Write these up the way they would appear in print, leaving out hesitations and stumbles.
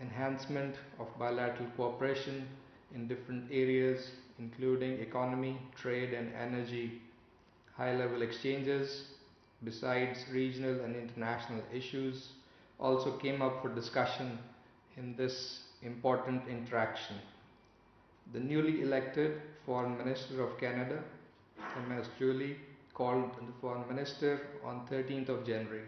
enhancement of bilateral cooperation in different areas, including economy, trade, and energy, high-level exchanges, besides regional and international issues, also came up for discussion in this important interaction. The newly elected Foreign Minister of Canada, Ms. Julie, called the Foreign Minister on 13th of January.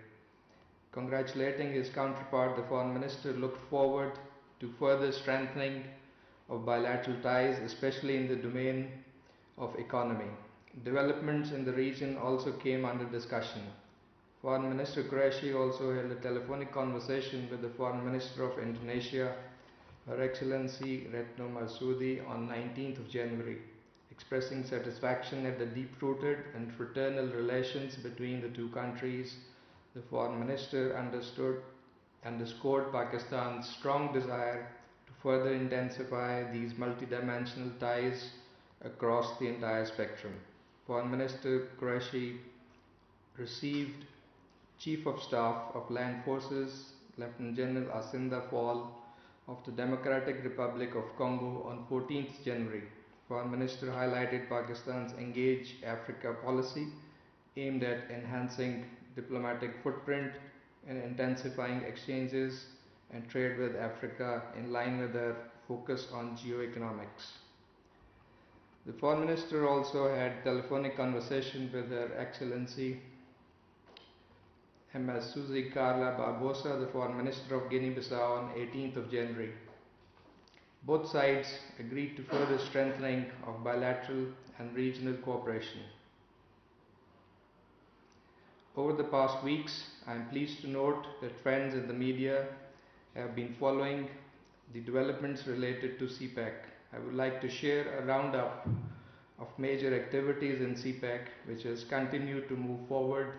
Congratulating his counterpart, the Foreign Minister looked forward to further strengthening of bilateral ties, especially in the domain of economy. Developments in the region also came under discussion. Foreign Minister Qureshi also held a telephonic conversation with the Foreign Minister of Indonesia, Her Excellency Retno Marsudi, on 19th of January, expressing satisfaction at the deep-rooted and fraternal relations between the two countries. The Foreign Minister underscored Pakistan's strong desire to further intensify these multidimensional ties across the entire spectrum. Foreign Minister Qureshi received Chief of Staff of Land Forces, Lieutenant General Asinda Fall of the Democratic Republic of Congo on 14th January. Foreign Minister highlighted Pakistan's Engage Africa policy aimed at enhancing diplomatic footprint and intensifying exchanges and trade with Africa in line with their focus on geoeconomics. The Foreign Minister also had telephonic conversation with Her Excellency Ms. Suzy Carla Barbosa, the Foreign Minister of Guinea-Bissau, on 18th of January. Both sides agreed to further strengthening of bilateral and regional cooperation. Over the past weeks, I am pleased to note that friends in the media have been following the developments related to CPEC. I would like to share a roundup of major activities in CPEC, which has continued to move forward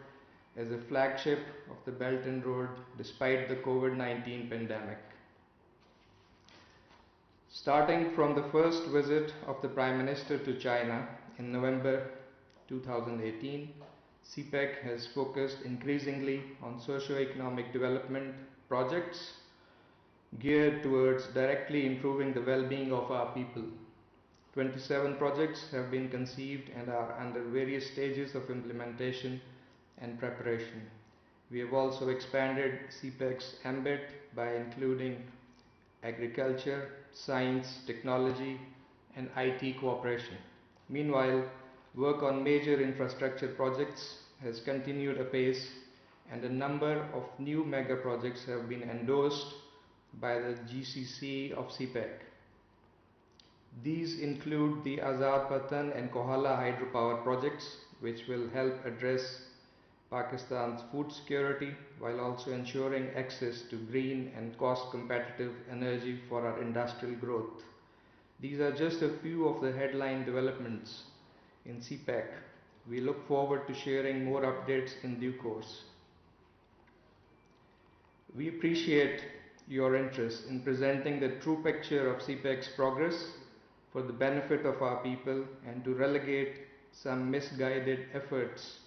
as a flagship of the Belt and Road despite the COVID-19 pandemic. Starting from the first visit of the Prime Minister to China in November 2018, CPEC has focused increasingly on socio-economic development projects geared towards directly improving the well-being of our people. 27 projects have been conceived and are under various stages of implementation and preparation. We have also expanded CPEC's ambit by including agriculture, science, technology, and IT cooperation. Meanwhile, work on major infrastructure projects has continued apace, and a number of new mega projects have been endorsed by the GCC of CPEC. These include the Azad Patan and Kohala hydropower projects, which will help address Pakistan's food security while also ensuring access to green and cost-competitive energy for our industrial growth. These are just a few of the headline developments in CPEC. We look forward to sharing more updates in due course. We appreciate your interest in presenting the true picture of CPEC's progress for the benefit of our people and to relegate some misguided efforts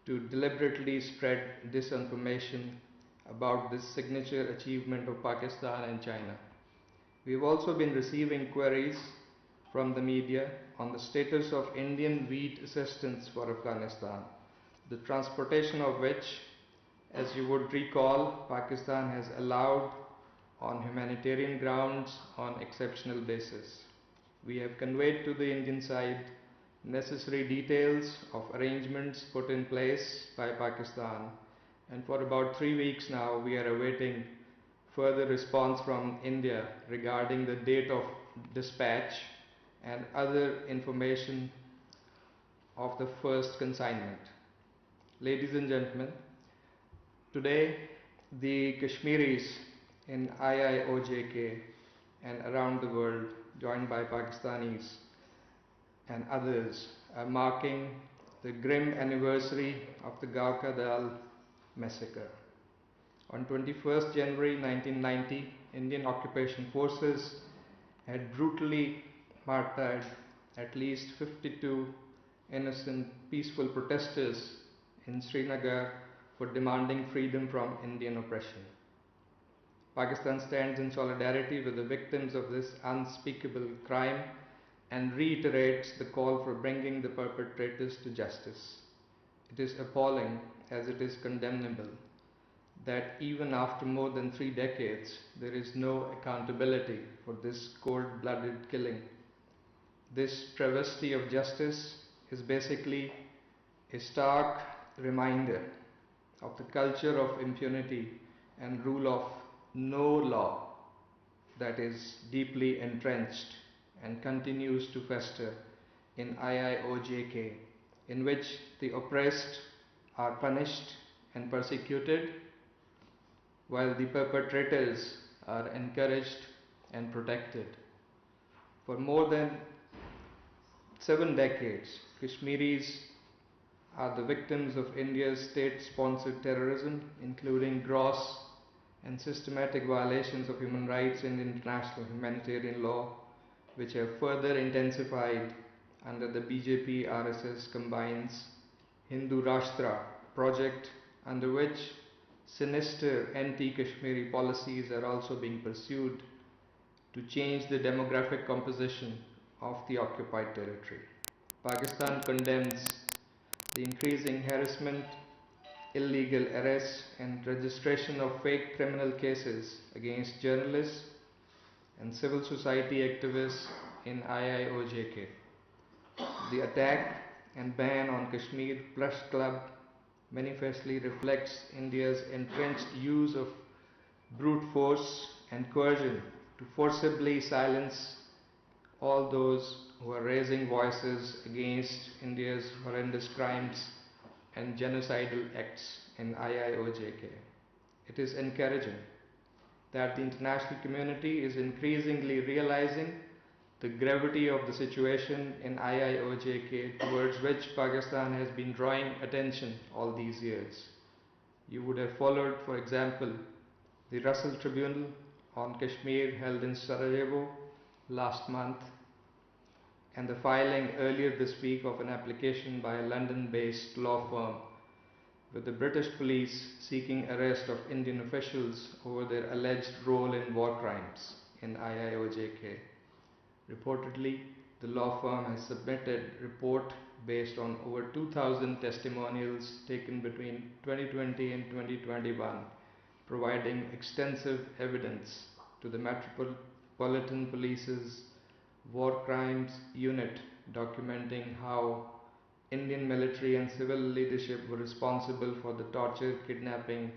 to deliberately spread disinformation about this signature achievement of Pakistan and China. We have also been receiving queries from the media on the status of Indian wheat assistance for Afghanistan, the transportation of which, as you would recall, Pakistan has allowed on humanitarian grounds on exceptional basis. We have conveyed to the Indian side necessary details of arrangements put in place by Pakistan, and for about 3 weeks now we are awaiting further response from India regarding the date of dispatch and other information of the first consignment. Ladies and gentlemen, today the Kashmiris in IIOJK and around the world, joined by Pakistanis and others, are marking the grim anniversary of the Gauka Dal massacre. On 21st January 1990, Indian occupation forces had brutally martyred at least 52 innocent peaceful protesters in Srinagar for demanding freedom from Indian oppression. Pakistan stands in solidarity with the victims of this unspeakable crime and reiterates the call for bringing the perpetrators to justice. It is appalling, as it is condemnable, that even after more than 3 decades, there is no accountability for this cold blooded killing. This travesty of justice is basically a stark reminder of the culture of impunity and rule of no law that is deeply entrenched and continues to fester in IIOJK, in which the oppressed are punished and persecuted while the perpetrators are encouraged and protected. For more than 7 decades, Kashmiris are the victims of India's state-sponsored terrorism, including gross and systematic violations of human rights and international humanitarian law, which have further intensified under the BJP-RSS combines Hindu Rashtra project, under which sinister anti-Kashmiri policies are also being pursued to change the demographic composition of the occupied territory. Pakistan condemns the increasing harassment, illegal arrests, and registration of fake criminal cases against journalists and civil society activists in IIOJK. The attack and ban on Kashmir Plus Club manifestly reflects India's entrenched use of brute force and coercion to forcibly silence all those who are raising voices against India's horrendous crimes and genocidal acts in IIOJK. It is encouraging that the international community is increasingly realizing the gravity of the situation in IIOJK, towards which Pakistan has been drawing attention all these years. You would have followed, for example, the Russell Tribunal on Kashmir held in Sarajevo last month, and the filing earlier this week of an application by a London-based law firm with the British police seeking arrest of Indian officials over their alleged role in war crimes in IIOJK. Reportedly, the law firm has submitted a report based on over 2,000 testimonials taken between 2020 and 2021, providing extensive evidence to the Metropolitan Police's War Crimes Unit, documenting how Indian military and civil leadership were responsible for the torture, kidnapping,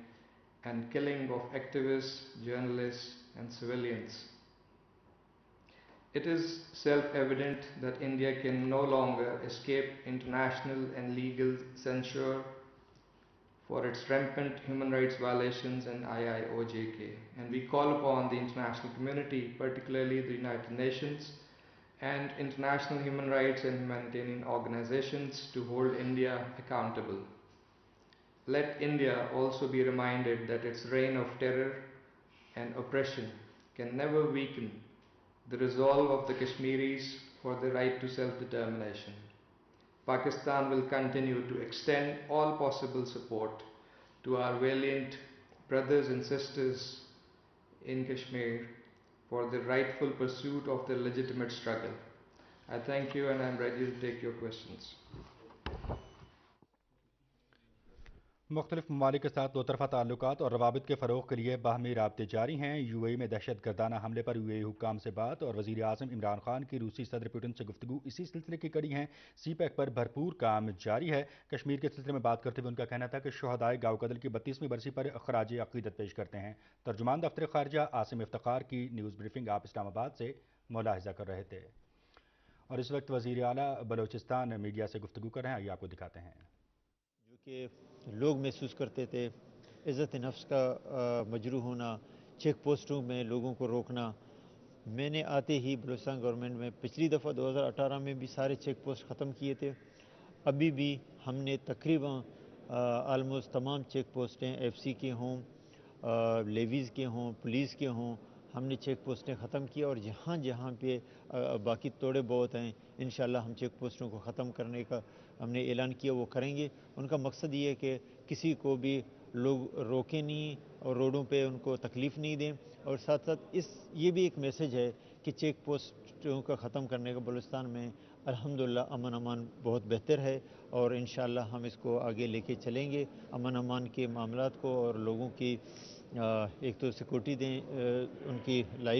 and killing of activists, journalists, and civilians. It is self-evident that India can no longer escape international and legal censure for its rampant human rights violations in IIOJK, and we call upon the international community, particularly the United Nations and international human rights and humanitarian organizations, to hold India accountable. Let India also be reminded that its reign of terror and oppression can never weaken the resolve of the Kashmiris for the right to self-determination. Pakistan will continue to extend all possible support to our valiant brothers and sisters in Kashmir for the rightful pursuit of their legitimate struggle. I thank you, and I am ready to take your questions. मुख्तलिफ ममालिक के साथ दोतरफा ताल्लुकात और रवाबित के फ़रोग़ के लिए बाहमी राब्ते जारी हैं। यूएई में दहशत गर्दाना हमले पर यूएई हुक्काम से बात और वज़ीर आज़म इमरान खान की रूसी सदर पुतिन से गुफ्तगू इसी सिलसिले की कड़ी हैं। सीपैक पर भरपूर काम जारी है। कश्मीर के सिलसिले में बात करते हुए उनका कहना था कि शहदाए गाव कदल की 32वीं बरसी पर खराज अक़ीदत पेश करते हैं। तर्जुमान दफ्तर ख़ारजा आसिम इफ्तिखार की न्यूज़ ब्रीफिंग आप इस्लामाबाद से मुलाहिज़ा कर रहे थे। और इस वक्त वज़ीर आला बलोचिस्तान मीडिया से गुफ्तगू कर रहे हैं, आइए आपको दिखाते हैं। जो कि लोग महसूस करते थे, इज़्ज़त नफ्स का मजरूह होना, चेक पोस्टों में लोगों को रोकना। मैंने आते ही बलूचिस्तान गवर्नमेंट में पिछली दफ़ा 2018 में भी सारे चेक पोस्ट ख़त्म किए थे। अभी भी हमने तकरीबन आलमोस्ट तमाम चेक पोस्टें एफसी के हों, लेवीज़ के हों, पुलिस के हों, हमने चेक पोस्टें ख़त्म की और जहाँ जहाँ पे बाकी थोड़े बहुत हैं, इंशाल्लाह हम चेक पोस्टों को ख़त्म करने का हमने ऐलान किया, वो करेंगे। उनका मकसद ये है कि किसी को भी لوگ روکیں نہیں اور روڈوں پہ ان کو تکلیف نہیں دیں، اور ساتھ ساتھ یہ بھی ایک میسج ہے کہ چیک پوسٹوں کا ختم کرنے کا بلوچستان میں الحمدللہ امن امان بہت بہتر ہے، اور انشاءاللہ ہم اس کو آگے لے کے چلیں گے، امن امان کے معاملات کو، اور لوگوں کی ایک تو سیکورٹی دیں، ان کی لائف